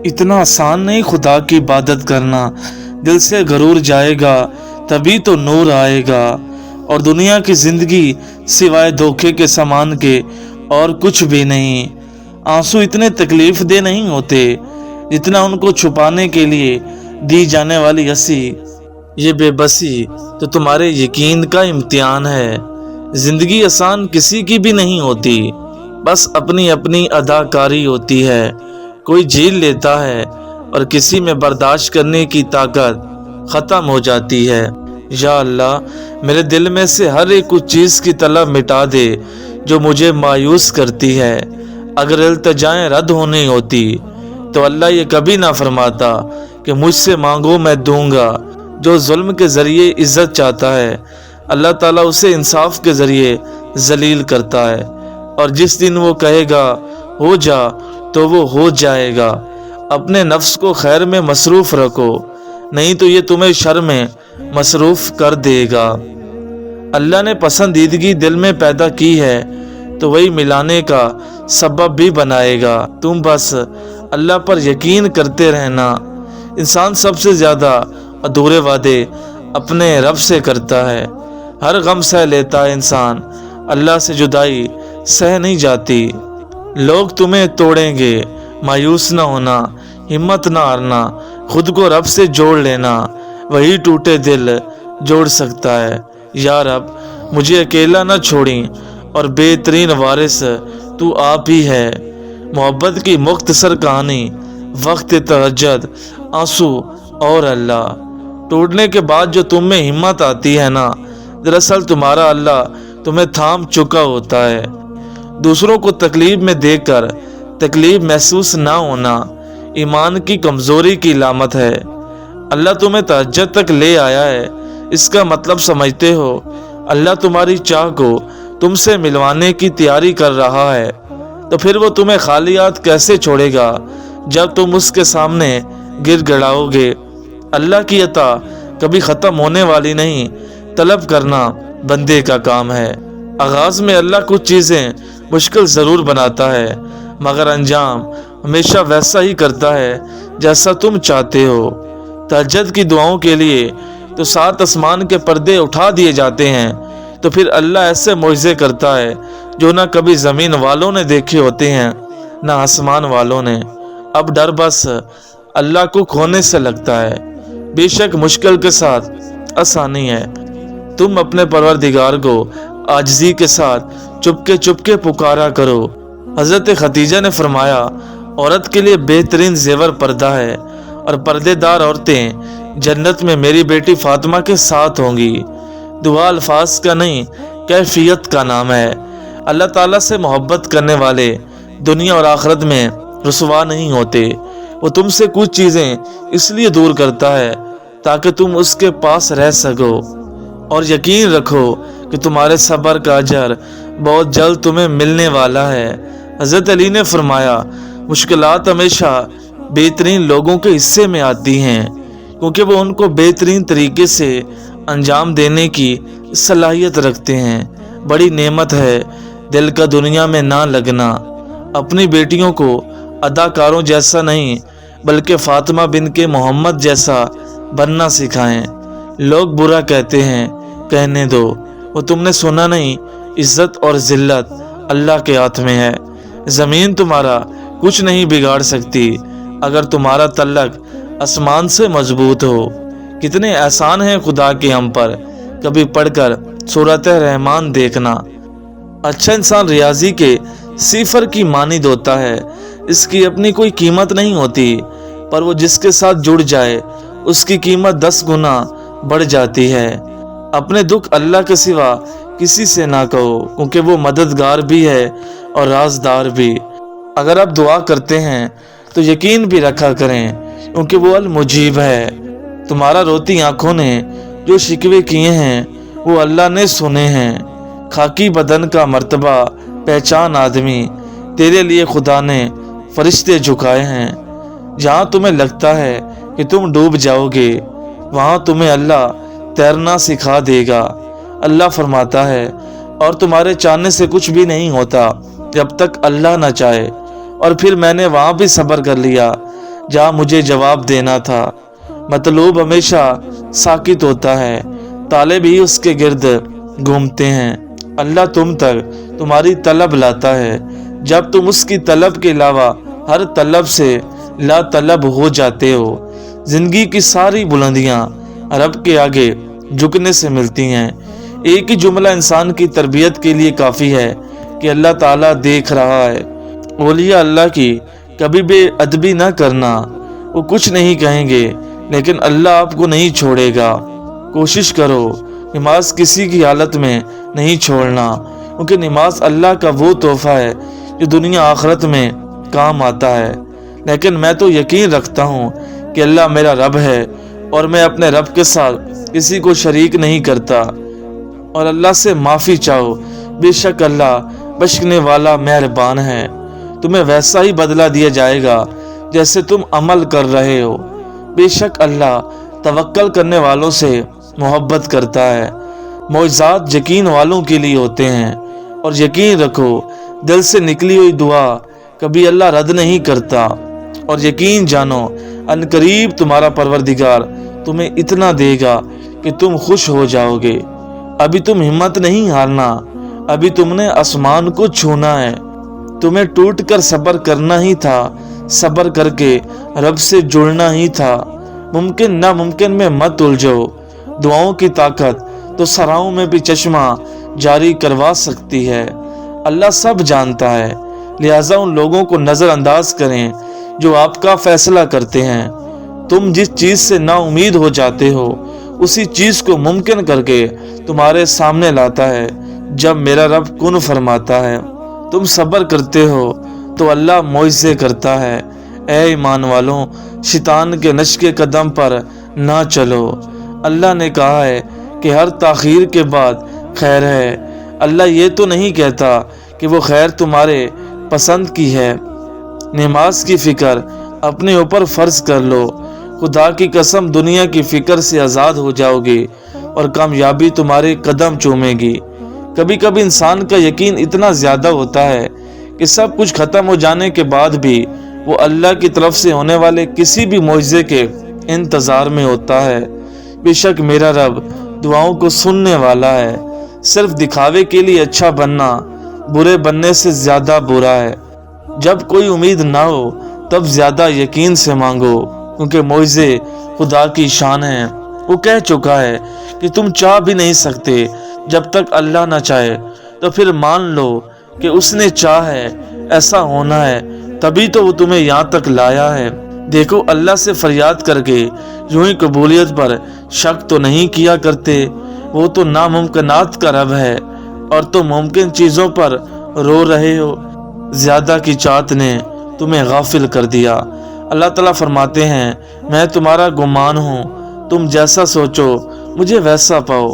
اتنا آسان نہیں خدا کی عبادت کرنا، دل سے غرور جائے گا تبھی تو نور آئے گا، اور دنیا کی زندگی سوائے دھوکے کے سامان کے اور کچھ بھی نہیں۔ آنسو اتنے تکلیف دہ نہیں ہوتے جتنا ان کو چھپانے کے لیے دی جانے والی ہنسی۔ یہ بے بسی تو تمہارے یقین کا امتحان ہے۔ زندگی آسان کسی کی بھی نہیں ہوتی، بس اپنی اپنی اداکاری ہوتی ہے۔ کوئی جھیل لیتا ہے اور کسی میں برداشت کرنے کی طاقت ختم ہو جاتی ہے۔ یا اللہ، میرے دل میں سے ہر ایک کچھ چیز کی طلب مٹا دے جو مجھے مایوس کرتی ہے۔ اگر التجائیں رد ہونی ہوتی تو اللہ یہ کبھی نہ فرماتا کہ مجھ سے مانگو میں دوں گا۔ جو ظلم کے ذریعے عزت چاہتا ہے، اللہ تعالیٰ اسے انصاف کے ذریعے ذلیل کرتا ہے، اور جس دن وہ کہے گا ہو جا تو وہ ہو جائے گا۔ اپنے نفس کو خیر میں مصروف رکھو، نہیں تو یہ تمہیں شر میں مصروف کر دے گا۔ اللہ نے پسندیدگی دل میں پیدا کی ہے تو وہی ملانے کا سبب بھی بنائے گا۔ تم بس اللہ پر یقین کرتے رہنا۔ انسان سب سے زیادہ ادھورے وعدے اپنے رب سے کرتا ہے۔ ہر غم سہ لیتا ہے انسان، اللہ سے جدائی سہ نہیں جاتی۔ لوگ تمہیں توڑیں گے، مایوس نہ ہونا، ہمت نہ ہارنا، خود کو رب سے جوڑ لینا، وہی ٹوٹے دل جوڑ سکتا ہے۔ یا رب، مجھے اکیلا نہ چھوڑیں، اور بہترین وارث تو آپ ہی ہے۔ محبت کی مختصر کہانی، وقت تہجد، آنسو اور اللہ۔ ٹوٹنے کے بعد جو تم میں ہمت آتی ہے نا، دراصل تمہارا اللہ تمہیں تھام چکا ہوتا ہے۔ دوسروں کو تکلیف میں دیکھ کر تکلیف محسوس نہ ہونا ایمان کی کمزوری کی علامت ہے۔ اللہ تمہیں تہجد تک لے آیا ہے، اس کا مطلب سمجھتے ہو؟ اللہ تمہاری چاہ کو تم سے ملوانے کی تیاری کر رہا ہے، تو پھر وہ تمہیں خالی ہاتھ کیسے چھوڑے گا جب تم اس کے سامنے گر گڑاؤ گے؟ اللہ کی عطا کبھی ختم ہونے والی نہیں، طلب کرنا بندے کا کام ہے۔ آغاز میں اللہ کچھ چیزیں مشکل ضرور بناتا ہے، مگر انجام ہمیشہ ویسا ہی کرتا ہے جیسا تم چاہتے ہو۔ تہجد کی دعاؤں کے لیے تو 7 آسمان کے پردے اٹھا دیے جاتے ہیں، تو پھر اللہ ایسے معجزے کرتا ہے جو نہ کبھی زمین والوں نے دیکھے ہوتے ہیں نہ آسمان والوں نے۔ اب ڈر بس اللہ کو کھونے سے لگتا ہے۔ بے شک مشکل کے ساتھ آسانی ہے۔ تم اپنے پروردگار کو عاجزی کے ساتھ چپکے پکارا کرو۔ حضرت خدیجہ نے فرمایا، عورت کے لیے بہترین زیور پردہ ہے، اور پردے دار عورتیں جنت میں میری بیٹی فاطمہ کے ساتھ ہوں گی۔ دعا الفاظ کا نہیں، کیفیت کا نام ہے۔ اللہ تعالیٰ سے محبت کرنے والے دنیا اور آخرت میں رسوا نہیں ہوتے۔ وہ تم سے کچھ چیزیں اس لیے دور کرتا ہے تاکہ تم اس کے پاس رہ سکو، اور یقین رکھو کہ تمہارے صبر کا اجر بہت جلد تمہیں ملنے والا ہے۔ حضرت علی نے فرمایا، مشکلات ہمیشہ بہترین لوگوں کے حصے میں آتی ہیں، کیونکہ وہ ان کو بہترین طریقے سے انجام دینے کی صلاحیت رکھتے ہیں۔ بڑی نعمت ہے دل کا دنیا میں نہ لگنا۔ اپنی بیٹیوں کو اداکاروں جیسا نہیں بلکہ فاطمہ بن کے محمد جیسا بننا سکھائیں۔ لوگ برا کہتے ہیں، کہنے دو، وہ تم نے سنا نہیں؟ عزت اور ذلت اللہ کے ہاتھ میں ہے۔ زمین تمہارا کچھ نہیں بگاڑ سکتی اگر تمہارا تعلق آسمان سے مضبوط ہو۔ کتنے احسان ہیں خدا کے ہم پر، کبھی پڑھ کر سورۃ رحمان دیکھنا۔ اچھا انسان ریاضی کے صفر کی مانند ہوتا ہے، اس کی اپنی کوئی قیمت نہیں ہوتی، پر وہ جس کے ساتھ جڑ جائے اس کی قیمت 10 گنا بڑھ جاتی ہے۔ اپنے دکھ اللہ کے سوا کسی سے نہ کہو، کیونکہ وہ مددگار بھی ہے اور رازدار بھی۔ اگر آپ دعا کرتے ہیں تو یقین بھی رکھا کریں، کیونکہ وہ المجیب ہے۔ تمہارا روتی آنکھوں نے جو شکوے کیے ہیں وہ اللہ نے سنے ہیں۔ خاکی بدن کا مرتبہ پہچان آدمی، تیرے لیے خدا نے فرشتے جھکائے ہیں۔ جہاں تمہیں لگتا ہے کہ تم ڈوب جاؤ گے، وہاں تمہیں اللہ تیرنا سکھا دے گا۔ اللہ فرماتا ہے، اور تمہارے چاہنے سے کچھ بھی نہیں ہوتا جب تک اللہ نہ چاہے، اور پھر میں نے وہاں بھی صبر کر لیا جہاں مجھے جواب دینا تھا۔ مطلوب ہمیشہ ساکت ہوتا ہے، طالب ہی اس کے گرد گھومتے ہیں۔ اللہ تم تک تمہاری طلب لاتا ہے جب تم اس کی طلب کے علاوہ ہر طلب سے لا طلب ہو جاتے ہو۔ زندگی کی ساری بلندیاں رب کے آگے جھکنے سے ملتی ہیں۔ ایک ہی جملہ انسان کی تربیت کے لیے کافی ہے کہ اللہ تعالیٰ دیکھ رہا ہے۔ اولیاء اللہ کی کبھی بے ادبی نہ کرنا، وہ کچھ نہیں کہیں گے لیکن اللہ آپ کو نہیں چھوڑے گا۔ کوشش کرو نماز کسی کی حالت میں نہیں چھوڑنا، کیونکہ نماز اللہ کا وہ تحفہ ہے جو دنیا آخرت میں کام آتا ہے۔ لیکن میں تو یقین رکھتا ہوں کہ اللہ میرا رب ہے اور میں اپنے رب کے ساتھ کسی کو شریک نہیں کرتا، اور اللہ سے معافی چاہو، بے شک اللہ بخشنے والا مہربان ہے۔ تمہیں ویسا ہی بدلہ دیا جائے گا جیسے تم عمل کر رہے ہو۔ بے شک اللہ توکل کرنے والوں سے محبت کرتا ہے۔ معجزات یقین والوں کے لیے ہوتے ہیں، اور یقین رکھو دل سے نکلی ہوئی دعا کبھی اللہ رد نہیں کرتا۔ اور یقین جانو ان قریب تمہارا پروردگار تمہیں اتنا دے گا کہ تم خوش ہو جاؤ گے۔ ابھی تم ہمت نہیں ہارنا، ابھی تم نے آسمان کو چھونا ہے۔ تمہیں ٹوٹ کر صبر کرنا ہی تھا، صبر کر کے رب سے جڑنا ہی تھا۔ ممکن ناممکن میں مت الجھو، دعاؤں کی طاقت تو صحراؤں میں بھی چشمہ جاری کروا سکتی ہے۔ اللہ سب جانتا ہے، لہٰذا ان لوگوں کو نظر انداز کریں جو آپ کا فیصلہ کرتے ہیں۔ تم جس چیز سے نا امید ہو جاتے ہو اسی چیز کو ممکن کر کے تمہارے سامنے لاتا ہے جب میرا رب کن فرماتا ہے۔ تم صبر کرتے ہو تو اللہ معجزے کرتا ہے۔ اے ایمان والوں، شیطان کے نقش کے قدم پر نہ چلو۔ اللہ نے کہا ہے کہ ہر تاخیر کے بعد خیر ہے۔ اللہ یہ تو نہیں کہتا کہ وہ خیر تمہارے پسند کی ہے۔ نماز کی فکر اپنے اوپر فرض کر لو، خدا کی قسم دنیا کی فکر سے آزاد ہو جاؤ گے اور کامیابی تمہارے قدم چومے گی۔ کبھی کبھی انسان کا یقین اتنا زیادہ ہوتا ہے کہ سب کچھ ختم ہو جانے کے بعد بھی وہ اللہ کی طرف سے ہونے والے کسی بھی معجزے کے انتظار میں ہوتا ہے۔ بے شک میرا رب دعاؤں کو سننے والا ہے۔ صرف دکھاوے کے لیے اچھا بننا برے بننے سے زیادہ برا ہے۔ جب کوئی امید نہ ہو تب زیادہ یقین سے مانگو، کیونکہ معجزے خدا کی شان ہے۔ وہ کہہ چکا ہے کہ تم چاہ بھی نہیں سکتے جب تک اللہ نہ چاہے، تو پھر مان لو کہ اس نے چاہ ہے، ایسا ہونا ہے، تبھی تو وہ تمہیں یہاں تک لایا ہے۔ دیکھو اللہ سے فریاد کر کے یوں ہی قبولیت پر شک تو نہیں کیا کرتے۔ وہ تو ناممکنات کا رب ہے اور تم ممکن چیزوں پر رو رہے ہو۔ زیادہ کی چاہت نے تمہیں غافل کر دیا۔ اللہ تعالیٰ فرماتے ہیں میں تمہارا گمان ہوں، تم جیسا سوچو مجھے ویسا پاؤ۔